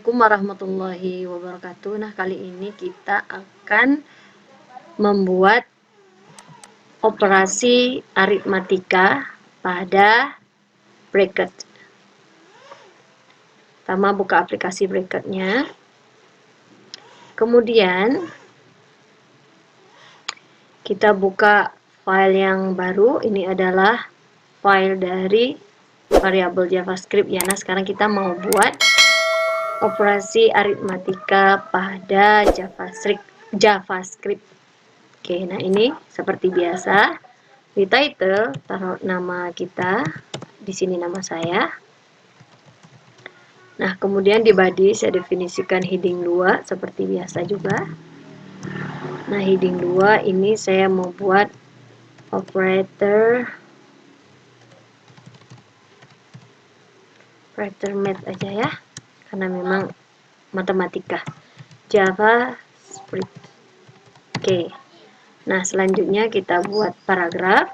Assalamualaikum warahmatullahi wabarakatuh. Nah, kali ini kita akan membuat operasi aritmatika pada bracket. Pertama, buka aplikasi bracketnya. Kemudian kita buka file yang baru. Ini adalah file dari variabel JavaScript ya. Nah, sekarang kita mau buat operasi aritmatika pada JavaScript. Oke, nah ini seperti biasa. Di title taruh nama kita. Di sini nama saya. Nah, kemudian di body saya definisikan heading 2 seperti biasa juga. Nah, heading 2 ini saya mau buat operator math aja ya. Karena memang matematika. JavaScript. Oke. Nah, selanjutnya kita buat paragraf.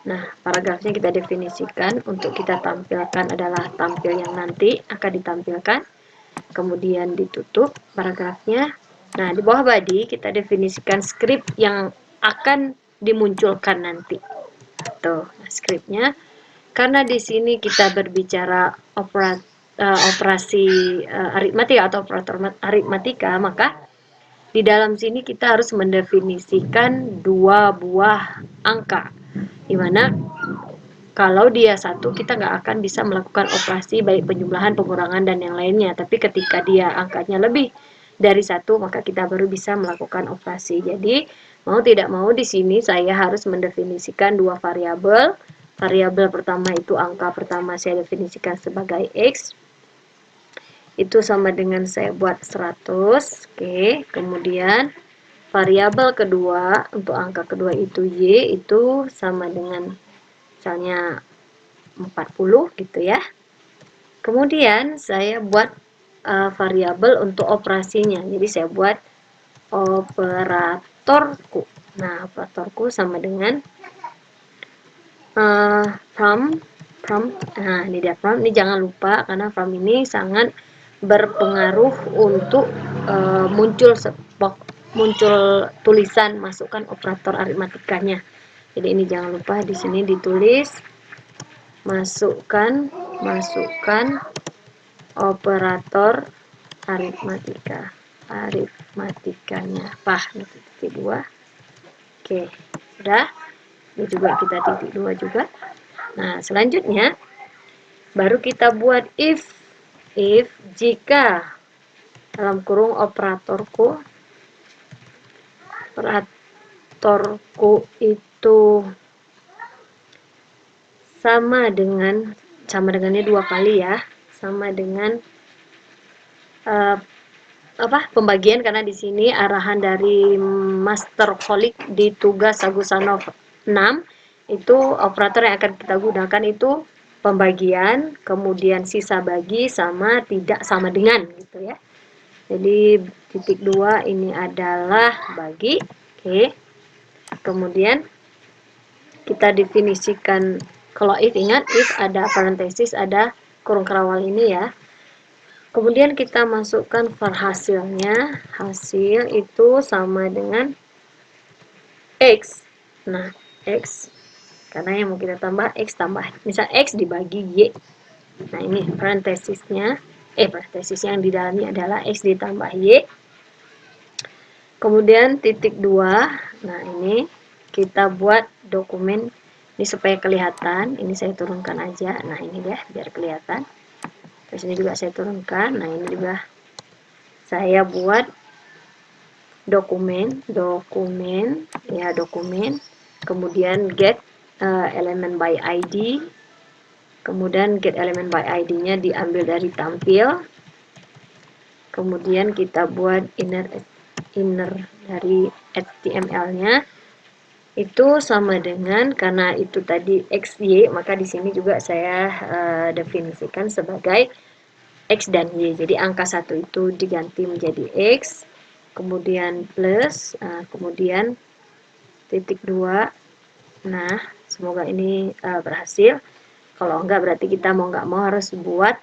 Nah, paragrafnya kita definisikan. Untuk kita tampilkan adalah tampil yang nanti akan ditampilkan. Kemudian ditutup paragrafnya. Nah, di bawah body kita definisikan script yang akan dimunculkan nanti. Tuh, nah, scriptnya. Karena di sini kita berbicara operasi aritmatika atau operator aritmatika, maka di dalam sini kita harus mendefinisikan dua buah angka, dimana kalau dia satu kita nggak akan bisa melakukan operasi baik penjumlahan, pengurangan, dan yang lainnya. Tapi ketika dia angkanya lebih dari satu, maka kita baru bisa melakukan operasi. Jadi mau tidak mau di sini saya harus mendefinisikan dua variabel. Variabel pertama itu angka pertama saya definisikan sebagai X. Itu sama dengan saya buat 100. Oke, kemudian variabel kedua untuk angka kedua itu Y, itu sama dengan misalnya 40 gitu ya. Kemudian saya buat variabel untuk operasinya. Jadi saya buat operatorku. Nah, operatorku sama dengan from. Nah, ini dia from. Ini jangan lupa karena from ini sangat berpengaruh untuk muncul tulisan masukkan operator aritmatikanya. Jadi ini jangan lupa di sini ditulis masukkan operator aritmatikanya. Titik 2. Oke, sudah. Ini juga kita titik 2 juga. Nah, selanjutnya baru kita buat if jika dalam kurung operatorku itu sama dengannya dua kali ya, sama dengan pembagian, karena di sini arahan dari Master Holic di tugas Agusanov 6 itu operator yang akan kita gunakan itu pembagian, kemudian sisa bagi sama tidak sama dengan gitu ya. Jadi titik 2 ini adalah bagi. Oke. Kemudian kita definisikan, kalau if, ingat if ada parentesis, ada kurung kerawal ini ya. Kemudian kita masukkan for hasilnya. Hasil itu sama dengan X. Nah, X. Karena yang mau kita tambah X tambah. Misal X dibagi Y. Nah, ini parentesisnya. Parentesis yang di dalamnya adalah X ditambah Y. Kemudian titik 2. Nah, ini kita buat dokumen. Ini supaya kelihatan. Ini saya turunkan aja. Nah, ini ya, biar kelihatan. Terus ini juga saya turunkan. Nah, ini juga saya buat dokumen, kemudian get element by ID, kemudian get element by ID-nya diambil dari tampil, kemudian kita buat inner dari HTML-nya itu sama dengan, karena itu tadi XY, maka di sini juga saya definisikan sebagai X dan Y. Jadi angka 1 itu diganti menjadi X, kemudian plus, kemudian titik 2, Nah, semoga ini berhasil. Kalau enggak berarti kita mau nggak mau harus buat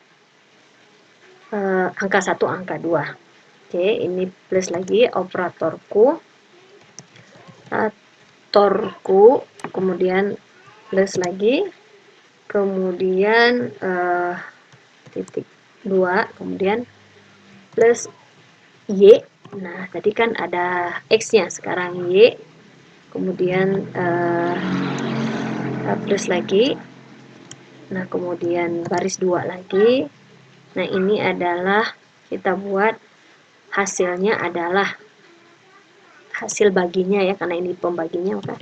angka 1, angka 2. Oke, ini plus lagi operatorku, kemudian plus lagi, kemudian titik 2, kemudian plus Y. Nah, tadi kan ada X-nya, sekarang Y, kemudian plus lagi. Nah, kemudian baris 2 lagi. Nah, ini adalah kita buat hasilnya adalah hasil baginya ya, karena ini pembaginya, maka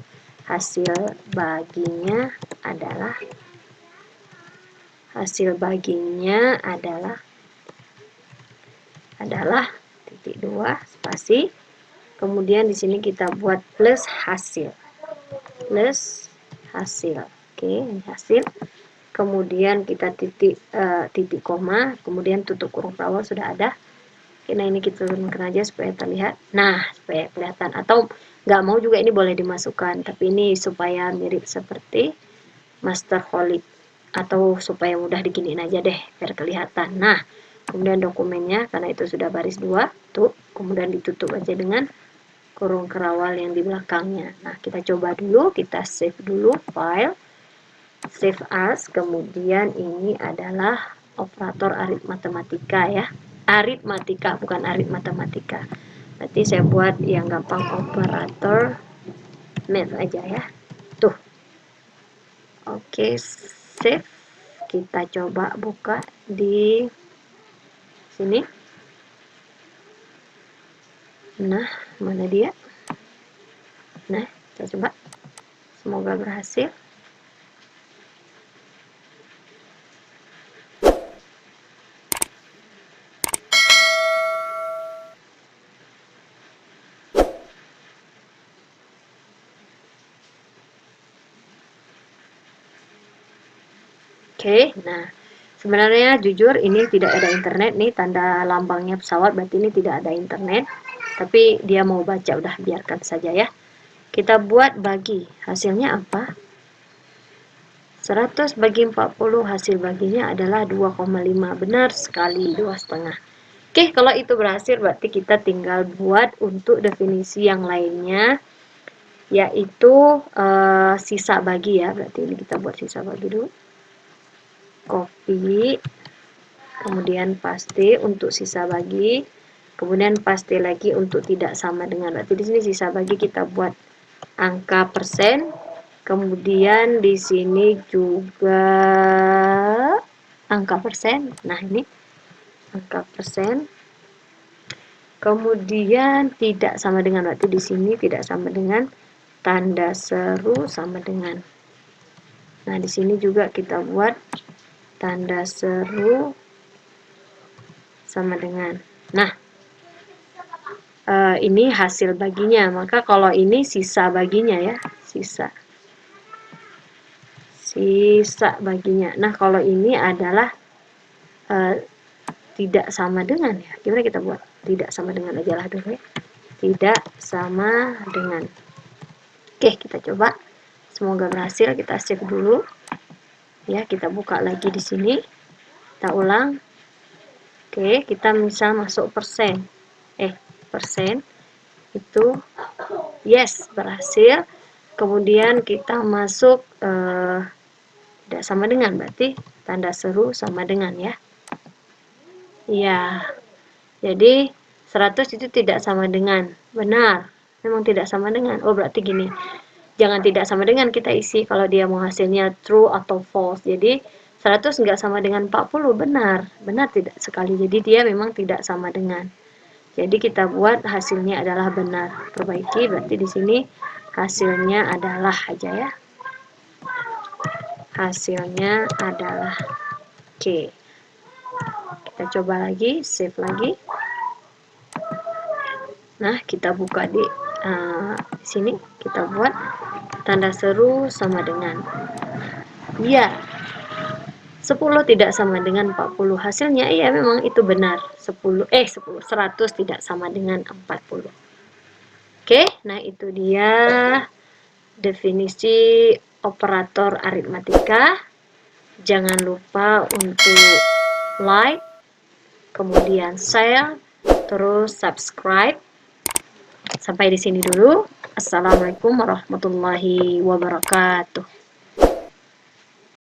hasil baginya adalah titik 2 spasi, kemudian di sini kita buat plus hasil. Oke, ini hasil. Kemudian kita titik koma, kemudian tutup kurung perawal sudah ada. Oke, nah ini kita turunkan aja supaya terlihat. Nah, supaya kelihatan. Atau nggak mau juga ini boleh dimasukkan, tapi ini supaya mirip seperti Masterholic, atau supaya mudah diginiin aja deh biar kelihatan. Nah, kemudian dokumennya karena itu sudah baris 2 tuh, kemudian ditutup aja dengan kurung kerawal yang di belakangnya. Nah, kita coba dulu, kita save dulu file, save as, kemudian ini adalah operator aritmatika ya. Aritmatika, bukan aritmatematika. Berarti saya buat yang gampang operator math aja ya. Tuh. Oke, save. Kita coba buka di sini. Nah, mana dia? Nah, kita coba. Semoga berhasil. Oke, nah sebenarnya jujur ini tidak ada internet nih, tanda lambangnya pesawat berarti ini tidak ada internet, tapi dia mau baca, udah biarkan saja ya. Kita buat bagi, hasilnya apa? 100 bagi 40, hasil baginya adalah 2,5, benar sekali, 2,5. Oke, kalau itu berhasil berarti kita tinggal buat untuk definisi yang lainnya, yaitu sisa bagi ya, berarti ini kita buat sisa bagi dulu. Copy, kemudian paste untuk sisa bagi, kemudian paste lagi untuk tidak sama dengan, berarti di sini sisa bagi kita buat angka persen, kemudian di sini juga angka persen. Nah, ini angka persen, kemudian tidak sama dengan, berarti di sini tidak sama dengan, tanda seru sama dengan. Nah, di sini juga kita buat tanda seru sama dengan. Nah, ini hasil baginya, maka kalau ini sisa baginya ya, sisa baginya. Nah, kalau ini adalah tidak sama dengan ya, gimana kita buat tidak sama dengan aja lah dulu ya, tidak sama dengan. Oke, kita coba, semoga berhasil. Kita save dulu ya, kita buka lagi di sini, kita ulang. Oke, kita bisa masuk persen, persen itu yes, berhasil. Kemudian kita masuk tidak sama dengan, berarti tanda seru sama dengan ya. Iya, jadi 100 itu tidak sama dengan, benar, memang tidak sama dengan. Oh, berarti gini, jangan tidak sama dengan kita isi kalau dia mau hasilnya true atau false. Jadi 100 nggak sama dengan 40, benar tidak sekali. Jadi dia memang tidak sama dengan. Jadi kita buat hasilnya adalah benar. Perbaiki, berarti di sini hasilnya adalah aja ya. Hasilnya adalah oke. Kita coba lagi, save lagi. Nah, kita buka di sini, kita buat tanda seru sama dengan. Iya. 10 tidak sama dengan 40. Hasilnya iya memang itu benar. 100 tidak sama dengan 40. Oke, nah itu dia definisi operator aritmatika. Jangan lupa untuk like, kemudian share, terus subscribe. Sampai di sini dulu. Assalamualaikum warahmatullahi wabarakatuh.